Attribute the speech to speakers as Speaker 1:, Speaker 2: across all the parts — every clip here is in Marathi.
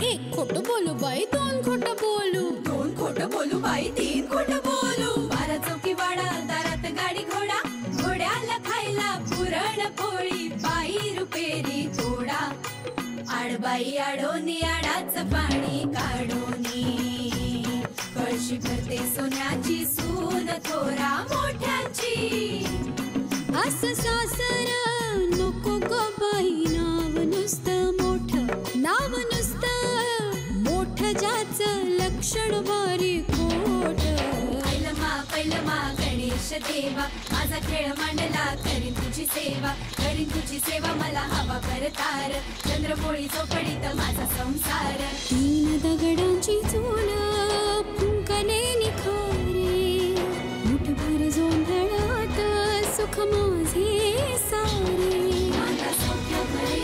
Speaker 1: एक खोटं बोलू बाई, दोन खोटं बोलू,
Speaker 2: दोन खोटं बोलू बाई, तीन खोटं बोलू. 12 चौकी वाडा, दारात गाडी घोडा, घोड्याला खायला पुरण पोळी, बाई रुपेरी थोडा. आडबाई आडोनी आडाचं पाणी काढोनी, कळशी भरते सोन्याची सून थोरा मोठ्याची.
Speaker 1: असं सासर नको ग बाई, नाव नुसतं मोठं, नाव नुसतं मोठं, ज्याचं लक्षण बारी खोट.
Speaker 2: पैलमा गणेश देवा, माझा खेळ मांडला, करीन तुझी सेवा, करीन तुझी सेवा, मला हवा करतार, चंद्रपोळी चौकडीत माझा संसार.
Speaker 1: 3 दगडांची चूल फुंकले निखारे, मुठभर जोंधळात सुख माझे सारे.
Speaker 2: नांदा सौख्य भरे,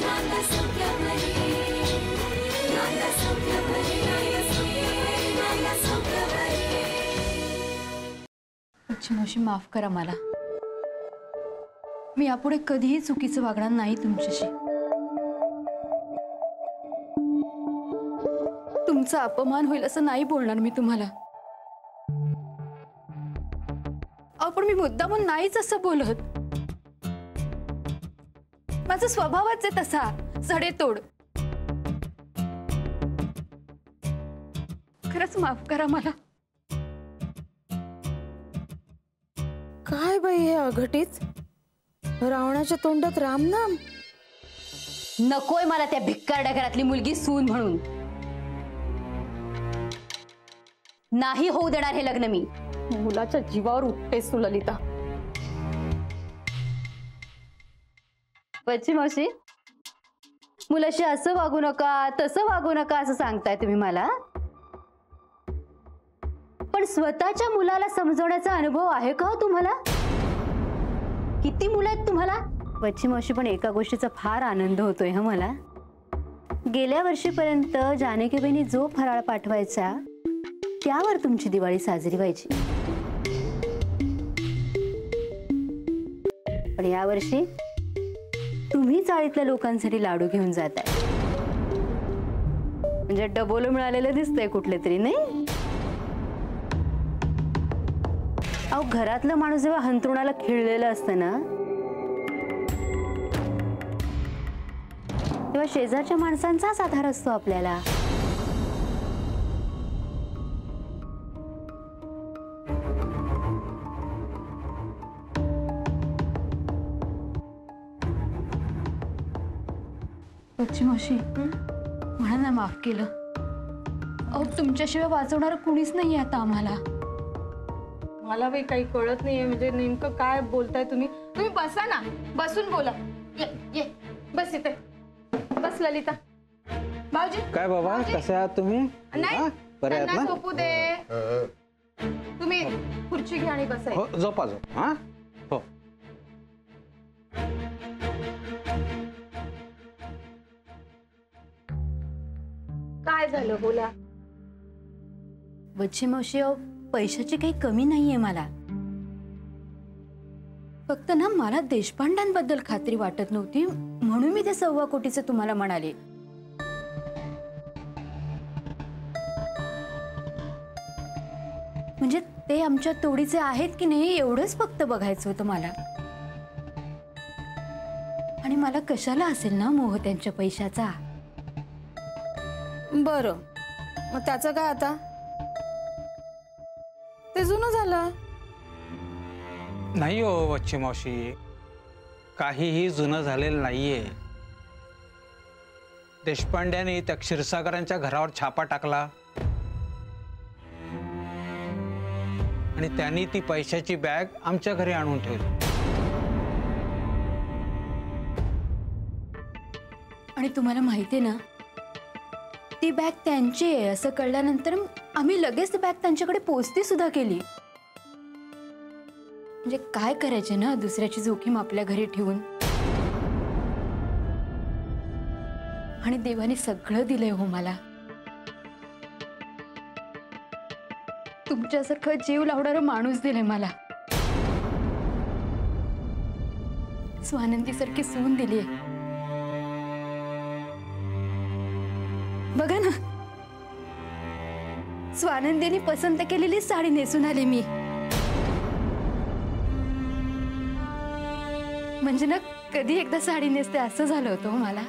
Speaker 2: नांदा सौख्य भरे, नांदा सौख्य भरे, नांदा सौख्य भरे.
Speaker 3: मावशी माफ करा मला, मी यापुढे कधीही चुकीचं वागणार नाही तुमच्याशी. तुमचा अपमान होईल असं नाही बोलणार मी तुम्हाला. पण मी मुद्दामून नाहीच असं बोलत, माझा स्वभावच आहे तसा सडेतोड. खरंच माफ करा मला.
Speaker 4: काय बाई हे अघटित, रावणाच्या तोंडात रामनाम.
Speaker 3: नकोय मला त्या भिक्कारड्या घरातली मुलगी सून म्हणून. नाही होऊ देणार हे लग्न मी. मुलाच्या जीवावर उठतेस तू ललिता. बच्ची मावशी, मुलाशी असं वागू नका तसं वागू नका असं सांगताय तुम्ही मला, पण स्वतःच्या मुलाला समजवण्याचा अनुभव आहे का तुम्हाला? किती मुलं आहेत तुम्हाला? बच्ची मावशी, पण एका गोष्टीचा फार आनंद होतोय हा मला. गेल्या वर्षीपर्यंत जानकी बहिणी जो फराळ पाठवायचा त्यावर तुमची दिवाळी साजरी व्हायची, पण यावर्षी तुम्ही चाळीतल्या लोकांसाठी लाडू घेऊन जाताय. म्हणजे डबोल मिळालेलं दिसतंय कुठले तरी, नाही? अहो, घरातलं माणूस जेव्हा हंतरुणाला खिळलेलं असतं ना, तेव्हा शेजारच्या माणसांचाच आधार असतो आपल्याला. बच्ची मावशी, म्हणा ना माफ केलं. अहो, तुमच्याशिवाय वाचवणार कुणीच नाही आता आम्हाला.
Speaker 4: मला बाई काही कळत नाहीये, म्हणजे नेमकं काय बोलताय तुम्ही. तुम्ही बसा ना, बसून बोला. ये ये बस इथे बस. ललिता, भाऊजी.
Speaker 5: काय बाबा, कसे आहात तुम्ही?
Speaker 4: नाही,
Speaker 5: बरे आहात ना?
Speaker 4: झोपू दे. तुम्ही खुर्ची घ्या आणि बसा.
Speaker 5: हो, झोपा झोप. हा हो.
Speaker 4: काय झालं बोला.
Speaker 3: बच्ची मावशी, पैशाची काही कमी नाहीये मला. फक्त ना मला देशपांड्यांबद्दल खात्री वाटत नव्हती, म्हणून मी ते 1.25 कोटीचे तुम्हाला म्हणाले. म्हणजे ते आमच्या तोडीचे आहेत की नाही एवढंच फक्त बघायचं होतं मला. आणि मला कशाला असेल ना मोह त्यांच्या पैशाचा.
Speaker 4: बरं, मग त्याचं काय आता? ते जुनं झालं.
Speaker 5: नाही हो बच्ची मावशी, काहीही जुनं झालेलं नाहीये. देशपांड्यांनी त्या क्षीरसागरांच्या घरावर छापा टाकला आणि त्यांनी ती पैशाची बॅग आमच्या घरी आणून ठेवली.
Speaker 3: आणि तुम्हाला माहिती आहे ना, ती बॅग त्यांची आहे असं कळल्यानंतर आम्ही लगेच बॅग त्यांच्याकडे पोचती सुद्धा केली. म्हणजे काय करायचे ना दुसऱ्याची जोखीम आपल्या घरी ठेवून. आणि देवाने सगळं दिलंय हो मला. तुमच्यासारखं जीव लावणारा माणूस दिलाय मला. स्वानंदी सारखी सून दिलीये. स्वानंदीने पसंत केलेली साडी नेसून आले मी. म्हणजे ना कधी एकदा साडी नेसते असं झालं होतं मला.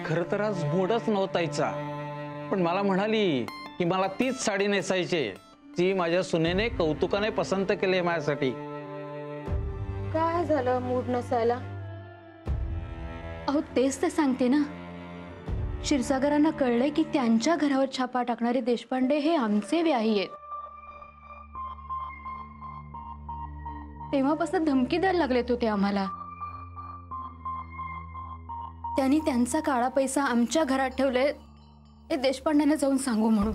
Speaker 5: खरं तर आज मूडच नव्हता हिचा, पण मला म्हणाली की मला तीच साडी नेसायची जी माझ्या सुनेने कौतुकाने पसंत केली माझ्यासाठी.
Speaker 4: काय झालं मूड नसायला?
Speaker 3: अहो तेच तर सांगते ना. क्षीरसागरांना कळलंय की त्यांच्या घरावर छापा टाकणारे देशपांडे हे आमचे व्याही आहेत. तेव्हापासून धमकी द्यायला लागलेत होते आम्हाला. त्यांनी त्यांचा काळा पैसा आमच्या घरात ठेवले, हे देशपांड्यांना जाऊन सांगू म्हणून.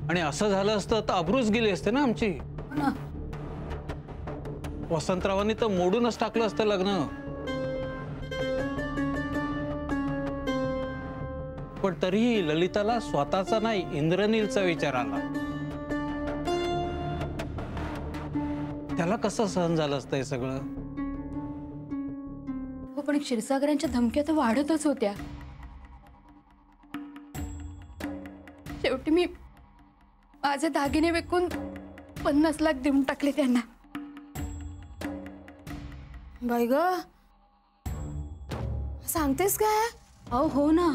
Speaker 5: आणि असं झालं असतं तर अब्रूच गेली असते ना आमची.
Speaker 3: ना
Speaker 5: वसंतरावांनी तर मोडूनच टाकलं असतं लग्न. पण तरीही ललिताला स्वतःचा नाही इंद्रनीलचा विचार आला. त्याला कसं सहन झालं असतं हे सगळं?
Speaker 3: हो पण क्षीरसागरांच्या धमक्या तर वाढतच होत्या. शेवटी मी माझे दागिने विकून 50 लाख देऊन टाकले त्यांना.
Speaker 4: बाई ग, सांगतेस काय?
Speaker 3: अहो हो ना,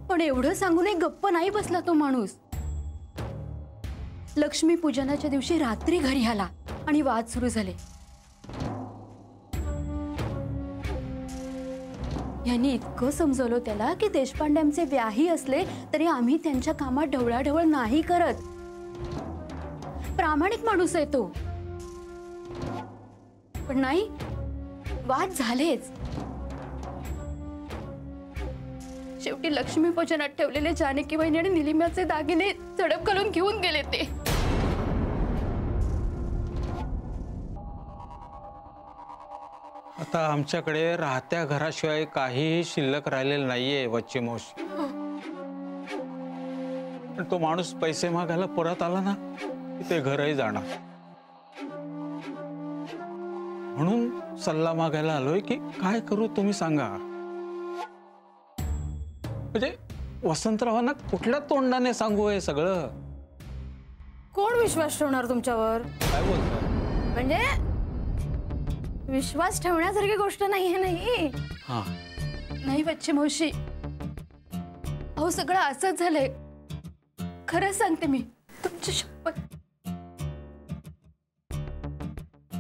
Speaker 3: पण एवढं सांगूनही गप्प नाही बसला तो माणूस. लक्ष्मी पूजनाच्या दिवशी रात्री घरी आला आणि वाद सुरू झाले. यांनी इतकं समजवलं त्याला की देशपांडे आमचे व्याही असले तरी आम्ही त्यांच्या कामात ढवळाढवळ नाही करत. प्रामाणिक माणूस आहे तो. पण नाही, वाद झालेच. शेवटी लक्ष्मी पूजनात ठेवलेले जानकी बहिणी आणि निलिमाचे दागिने झडप घालून घेऊन गेले ते.
Speaker 5: आता आमच्याकडे राहत्या घराशिवाय काहीही शिल्लक राहिलेलं नाहीये वच्ची मावशी. पण तो माणूस पैसे मागायला परत आला ना की ते घरही जाणार. म्हणून सल्ला मागायला आलोय की काय करू तुम्ही सांगा. म्हणजे वसंतरावांना कुठल्या तोंडाने सांगू हे सगळं?
Speaker 4: कोण विश्वास ठेवणार तुमच्यावर?
Speaker 5: काय बोलताय?
Speaker 4: म्हणजे विश्वास ठेवण्यासारखी गोष्ट नाहीये. नाही
Speaker 5: हा
Speaker 3: नाही बच्ची मावशी, अहो सगळं असंच झालंय. खरं सांगते मी, तुमची शपथ.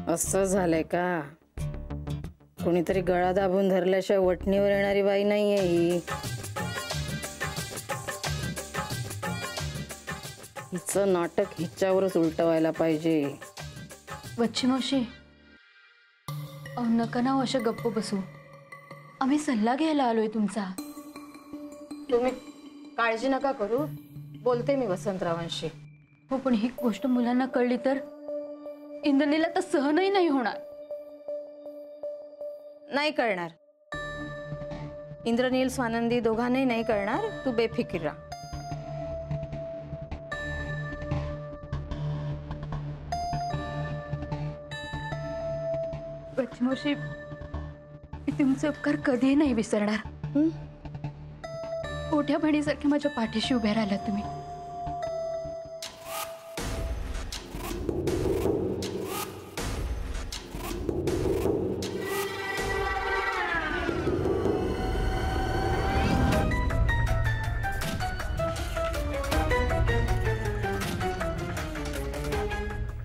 Speaker 4: असं झालंय का? कोणीतरी गळा दाबून धरल्याशिवाय वटणीवर येणारी बाई नाहीये ही. हिचं नाटक हिच्यावरच उलटवायला पाहिजे.
Speaker 3: बच्ची मावशी, अहो नका ना अशा गप्प बसू. आम्ही सल्ला घ्यायला आलोय तुमचा.
Speaker 4: तुम्ही काळजी नका करू, बोलते मी वसंतरावांशी.
Speaker 3: हो पण ही गोष्ट मुलांना कळली तर इंद्रनीला तर सहनही नाही होणार.
Speaker 4: नाही कळणार. इंद्रनील स्वानंदी दोघांनाही नाही कळणार. तू बेफिकीर राहा.
Speaker 3: बच्ची मावशी, मी तुमचे उपकार कधीही नाही विसरणार. मोठ्या बहिणीसारखे माझ्या पाठीशी उभे राहिला तुम्ही.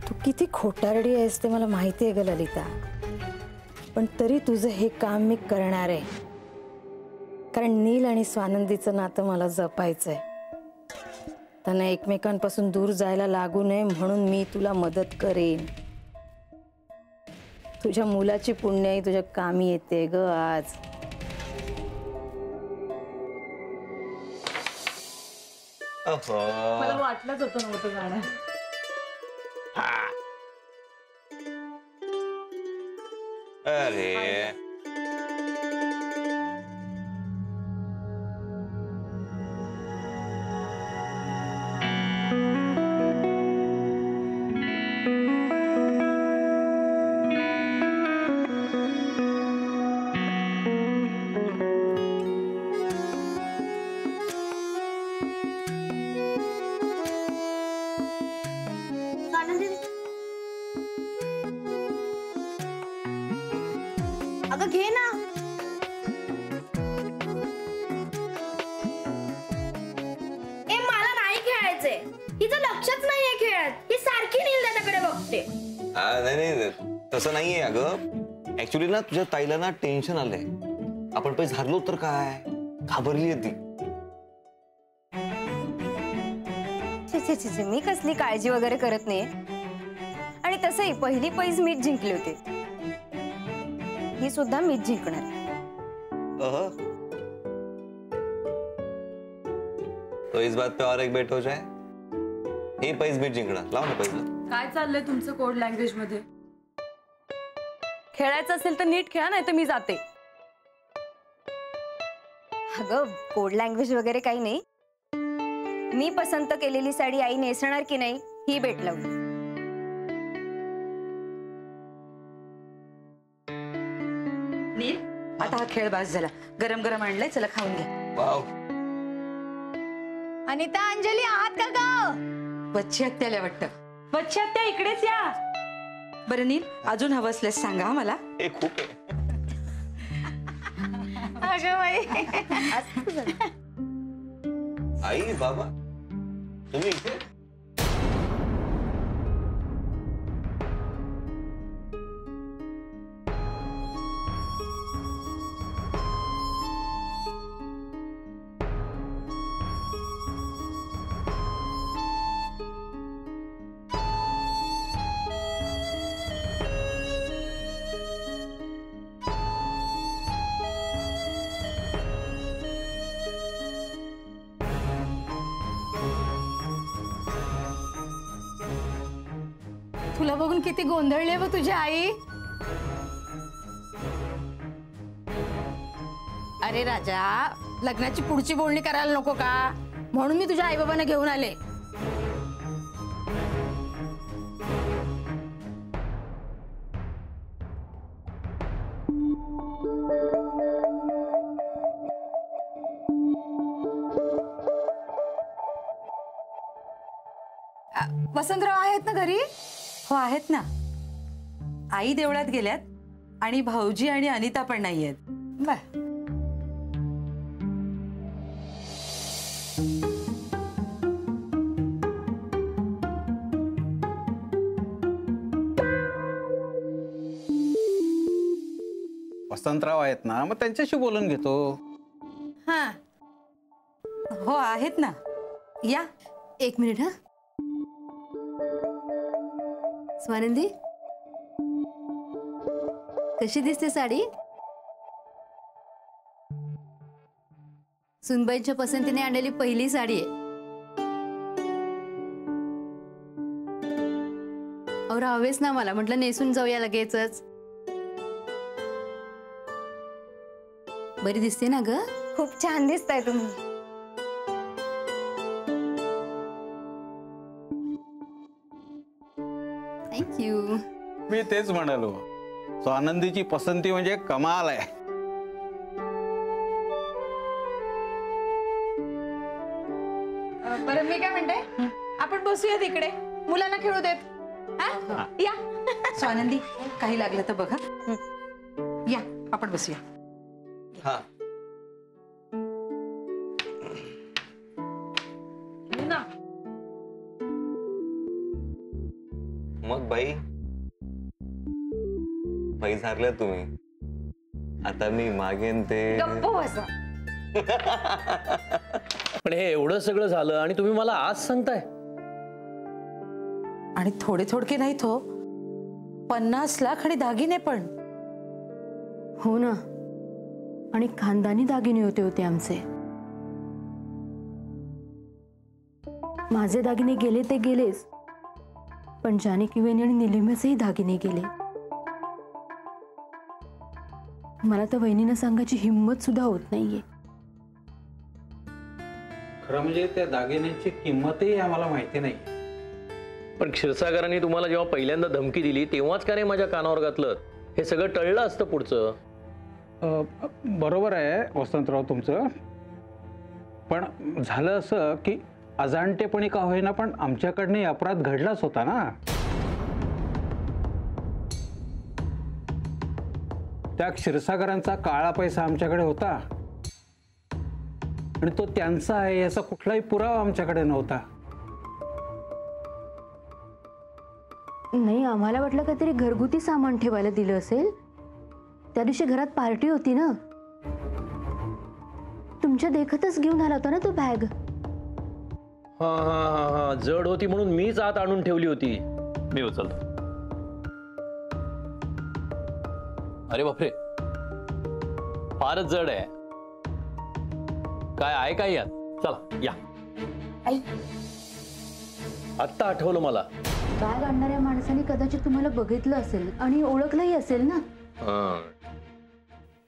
Speaker 4: तू किती खोटारडी आहेस ते मला माहिती आहे ग ललिता. पण तरी तुझं हे काम मी करणार आहे. कारण नील आणि स्वानंदीचं नातं मला जपायचंय. त्यांना एकमेकांपासून दूर जायला लागू नये म्हणून मी तुला मदत करेन. तुझ्या मुलाची पुण्याई तुझ्या कामी येते ग आज. मला वाटलंच होतं नव्हतं गाणं.
Speaker 6: अरे
Speaker 4: घे ना.
Speaker 6: ए मला नाही खेळायचंय. हिचं लक्षच नाहीये खेळात. ही सारखी नील दादाकडे बघते.
Speaker 7: नाही तसं नाहीये अगं. ऍक्च्युली ना तुझ्या ताईला ना टेन्शन आलंय. आपण पैसे हरलो तर काय, घाबरली आहे ती.
Speaker 8: मी कसली काळजी वगैरे करत नाही. आणि तसंही पहिली पैज मीच जिंकली होती. ही सुद्धा मीच जिंकणार.
Speaker 7: तो इस बात पे और एक बेट हो जाए. ही पैज मीच जिंकणार. लाव ना पैज.
Speaker 9: काय चाललंय तुमचं कोड लँग्वेज मध्ये?
Speaker 8: खेळायचं असेल तर नीट खेळा, नाही तर मी जाते. अगं कोड लँग्वेज वगैरे काही नाही. मी पसंत केलेली साडी आई नेसणार की नाही ही बेट लावली.
Speaker 9: नील, आता हा खेळ बास झाला. गरम गरम आणलंय, चला खाऊन घ्या.
Speaker 7: वाव.
Speaker 8: अनिता, अंजली आहात का ग?
Speaker 9: बच्ची आत्याला वाटतं. बच्ची आत्या इकडेच या. बरं नील, अजून हवं असल्यास सांगा मला.
Speaker 7: हे खूप आहे.
Speaker 8: अगं बाई.
Speaker 7: आई बाबा तुम्ही इथे.
Speaker 4: तुला बघून किती गोंधळले व तुझी आई. अरे राजा, लग्नाची पुढची बोलणी करायला नको का? म्हणून मी तुझ्या आई बाबांना घेऊन आले. वसंतराव आहेत ना घरी?
Speaker 9: हो आहेत ना. आई देवळात गेल्यात आणि भाऊजी आणि अनिता पण नाही आहेत.
Speaker 4: बर.
Speaker 5: वसंतराव आहेत ना, मग त्यांच्याशी बोलून घेतो.
Speaker 4: हा,
Speaker 9: हो आहेत ना, या.
Speaker 3: एक मिनिट. हा स्वानंदी, कशी दिसते साडी? सुनबाईंच्या पसंतीने आणलेली पहिली साडी आहे. और हवेच ना मला, म्हटलं नेसून जाऊया लगेचच. बरी दिसते ना ग?
Speaker 8: खूप छान दिसताय तुम्ही.
Speaker 3: थँक्यू.
Speaker 5: मी तेच म्हणालो, स्वानंदीची पसंती म्हणजे कमाल आहे.
Speaker 4: बरं मी काय म्हणते, आपण बसूया तिकडे, मुलांना खेळू देत. हा, या.
Speaker 9: स्वानंदी, काही लागलं तर बघा. या, आपण बसूया.
Speaker 7: हा. मग बाई, पैसे हरले तुम्ही. आता मी मागेन ते.
Speaker 8: गप्प बसा.
Speaker 10: पण हे एवढं सगळं झालं आणि तुम्ही मला आज सांगताय?
Speaker 9: आणि थोडे थोडके नाहीत हो, 50 लाख आणि दागिने पण.
Speaker 3: हो ना, आणि खानदानी दागिने होते आमचे. माझे दागिने गेले ते गेलेच, पण जानकी वहिनी आणि निलिमेचेही दागिने गेले. मला तर वहिनीनं सांगायची हिंमत सुद्धा होत नाहीये.
Speaker 5: खरं म्हणजे त्या दागिन्यांची किंमतही आम्हाला माहिती नाही.
Speaker 10: पण क्षीरसागरांनी तुम्हाला जेव्हा पहिल्यांदा धमकी दिली तेव्हाच का नाही माझ्या कानावर घातलं? हे सगळं टळलं असतं पुढचं.
Speaker 5: बरोबर आहे वसंतराव तुमचं, पण झालं असं की अजाणतेपणी का होईना पण आमच्याकडनं अपराध घडलाच होता ना. त्या क्षीरसागरांचा काळा पैसा आमच्याकडे होता आणि तो त्यांचा आहे याचा कुठलाही पुरावा आमच्याकडे नव्हता.
Speaker 3: नाही, आम्हाला वाटलं काहीतरी घरगुती सामान ठेवायला दिलं असेल. त्या दिवशी घरात पार्टी होती ना, तुमच्या देखतच घेऊन आला होता ना तो बॅग.
Speaker 10: हा हा हा हा, जड होती म्हणून मीच आत आणून ठेवली होती. मी उचलतो. अरे बापरे, फारच जड आहे. काय आहे काय यात? चला या. आत्ता आठवलं मला.
Speaker 3: बॅग आणणाऱ्या माणसाने कदाचित तुम्हाला बघितलं असेल आणि ओळखलंही असेल ना.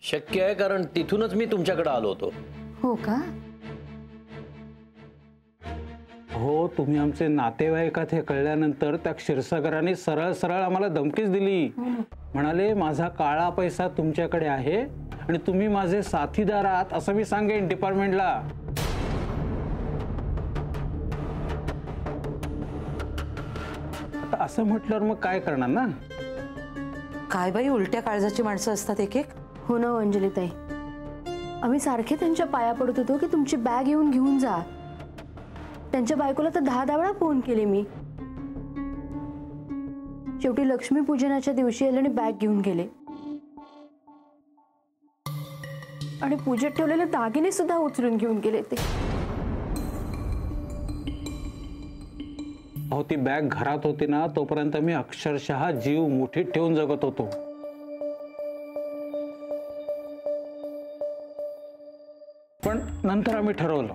Speaker 10: शक्य आहे, कारण तिथूनच मी तुमच्याकडे आलो होतो.
Speaker 3: हो का?
Speaker 5: हो, तुम्ही आमचे नातेवाईक आहात हे कळल्यानंतर त्या क्षीरसागराने सरळ सरळ आम्हाला धमकीच दिली. म्हणाले माझा काळा पैसा तुमच्याकडे आहे आणि तुम्ही माझे साथीदार आहात असं मी सांगेन डिपार्टमेंटला. आता असं म्हटल्यावर मग काय करणार ना.
Speaker 9: काय बाई, उलट्या काळजाची माणसं असतात एक एक.
Speaker 3: हो ना अंजलीताई, आम्ही सारखे त्यांच्या पाया पडत होतो की तुमची बॅग येऊन घेऊन जा. त्यांच्या बायकोला तर 10 वेळा फोन केले मी. शेवटी लक्ष्मीपूजनाच्या दिवशी आले आणि बॅग घेऊन गेले आणि पूजेत ठेवलेले दागिने सुद्धा उचलून घेऊन गेले ते.
Speaker 5: अहो, ती बॅग घरात होती ना तोपर्यंत मी अक्षरशः जीव मुठीत ठेवून जगत होतो. पण नंतर आम्ही ठरवलं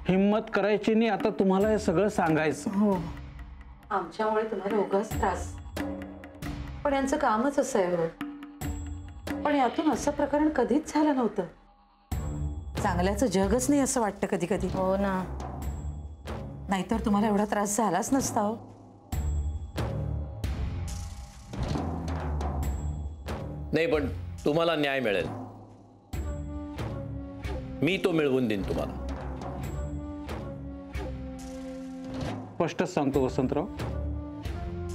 Speaker 5: हिम्मत करायची नाही, आता तुम्हाला हे सगळं सांगायचं.
Speaker 3: हो,
Speaker 9: आमच्यामुळे तुम्हाला उगाच त्रास, पण यांचं कामच असं आहे. पण यातून असं प्रकरण कधीच झालं नव्हतं. चांगल्याचं जगच नाही असं वाटतं कधी कधी.
Speaker 4: हो ना,
Speaker 9: नाहीतर तुम्हाला एवढा त्रास झालाच नसता. हो,
Speaker 10: नाही, पण तुम्हाला न्याय मिळेल. मी तो मिळवून देईन तुम्हाला.
Speaker 5: स्पष्टच सांगतो वसंतराव,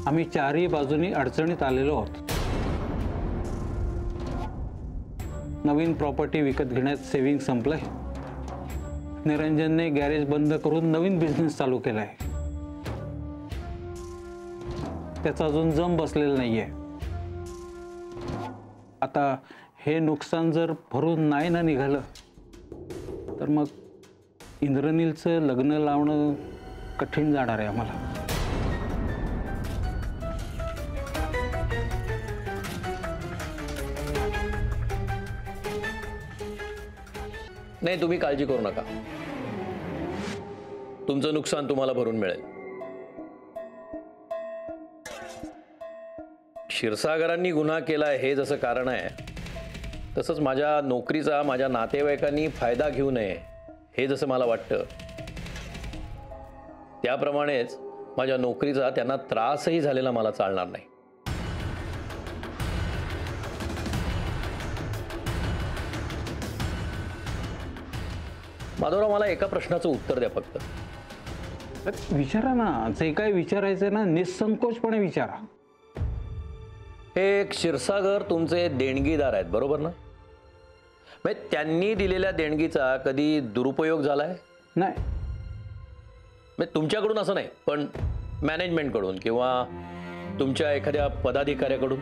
Speaker 5: आम्ही चारही बाजूनी अडचणीत आलेलो आहोत. नवीन प्रॉपर्टी विकत घेण्यात सेव्हिंग संपलंय. निरंजनने गॅरेज बंद करून नवीन बिझनेस चालू केलाय. त्याचा अजून जम बसलेला नाहीये. आता हे नुकसान जर भरून नाही ना निघालं तर मग इंद्रनीलचं लग्न लावणं कठीण जाणार आहे आम्हाला.
Speaker 10: नाही, तुम्ही काळजी करू नका. तुमचं नुकसान तुम्हाला भरून मिळेल. क्षीरसागरांनी गुन्हा केलाय हे जसं कारण आहे, तसंच माझ्या नोकरीचा माझ्या नातेवाईकांनी फायदा घेऊ नये हे जसं मला वाटतं, त्याप्रमाणेच माझ्या नोकरीचा त्यांना त्रासही झालेला मला चालणार नाही. माधवराव, मला एका प्रश्नाचं उत्तर द्या फक्त.
Speaker 5: विचारा ना, जे काय विचारायचं ना निसंकोचपणे विचारा.
Speaker 10: हे क्षीरसागर तुमचे देणगीदार आहेत, बरोबर ना? म्हणजे त्यांनी दिलेल्या देणगीचा कधी दुरुपयोग झालाय?
Speaker 5: नाही.
Speaker 10: म्हणजे तुमच्याकडून असं नाही, पण मॅनेजमेंटकडून किंवा तुमच्या एखाद्या पदाधिकाऱ्याकडून?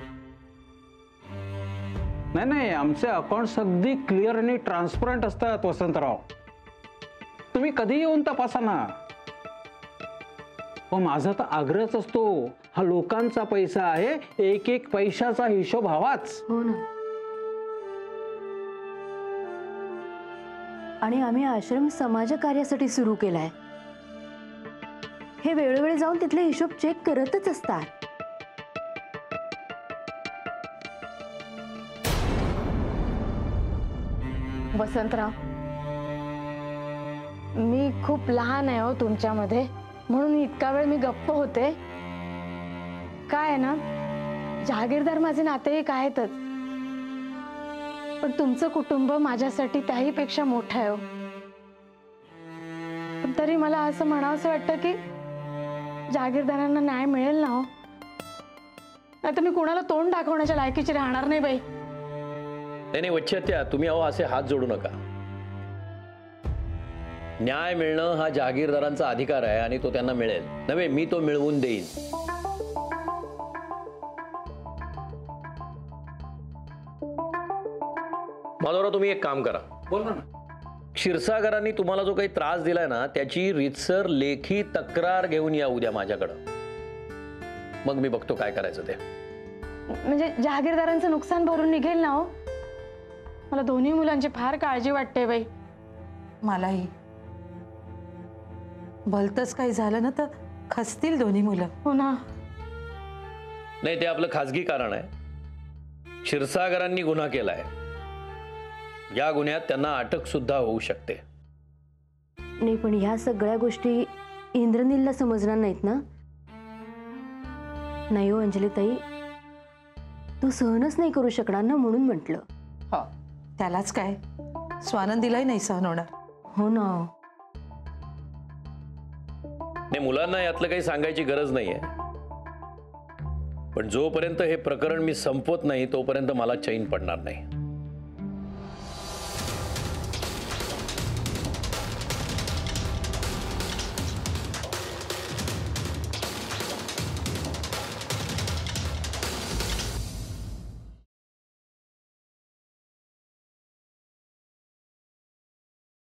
Speaker 5: नाही नाही, आमचे अकाउंट्स अगदी क्लिअर आणि ट्रान्सपरंट असतात वसंतराव. तुम्ही कधी येऊन तपासा ना. पण माझा तर आग्रहच असतो, हा लोकांचा पैसा आहे, एक एक पैशाचा हिशोब हवाच.
Speaker 3: हो ना. आणि आम्ही आश्रम समाज कार्यासाठी सुरू केलाय. हे वेळोवेळी जाऊन तिथले हिशोब चेक करतच असतात.
Speaker 4: वसंतराव, मी खूप लहान आहे हो तुमच्यामध्ये, म्हणून इतका वेळ मी गप्प होते. काय आहे ना, जहागीरदार माझे नातेवाईक आहेतच, पण तुमचं कुटुंब माझ्यासाठी त्याही पेक्षा मोठं आहे हो. पण तरी मला असं म्हणावंसं वाटतं की जहागीरदारांना न्याय मिळेल ना हो. नाही तर मी कुणाला तोंड दाखवण्याच्या लायकीची राहणार नाही बाई.
Speaker 10: नाही वच्छत्या, तुम्ही अहो असे हात जोडू नका. न्याय मिळणं हा जहागीरदारांचा अधिकार आहे आणि तो त्यांना मिळेल नव्हे, मी तो मिळवून देईन. माधवराव, तुम्ही एक काम करा.
Speaker 5: बोला ना.
Speaker 10: क्षीरसागरांनी तुम्हाला जो काही त्रास दिलाय ना त्याची रीतसर लेखी तक्रार घेऊन या उद्या माझ्याकडं. मग मी बघतो काय करायचं ते.
Speaker 11: म्हणजे जहागीरदारांचं नुकसान भरून निघेल ना हो? मला दोन्ही मुलांची फार काळजी वाटते बाई.
Speaker 9: मलाही. भलतंच काही झालं ना तर खसतील दोन्ही मुलं.
Speaker 11: हो ना.
Speaker 10: नाही, ते आपलं खाजगी कारण आहे. क्षीरसागरांनी गुन्हा केलाय. या गुन्ह्यात त्यांना अटक सुद्धा होऊ शकते.
Speaker 3: नाही, पण ह्या सगळ्या गोष्टी इंद्रनीलला समजणार नाहीत ना? नाही हो अंजलीताई, तो सहनच नाही करू शकणार ना, म्हणून म्हटलं.
Speaker 9: हो, त्यालाच काय, स्वानंदीलाही नाही सहन होणार.
Speaker 3: हो ना.
Speaker 10: नाही, मुलांना यातलं काही सांगायची गरज नाहीये. पण जोपर्यंत हे प्रकरण मी संपवत नाही तोपर्यंत मला चैन पडणार नाही.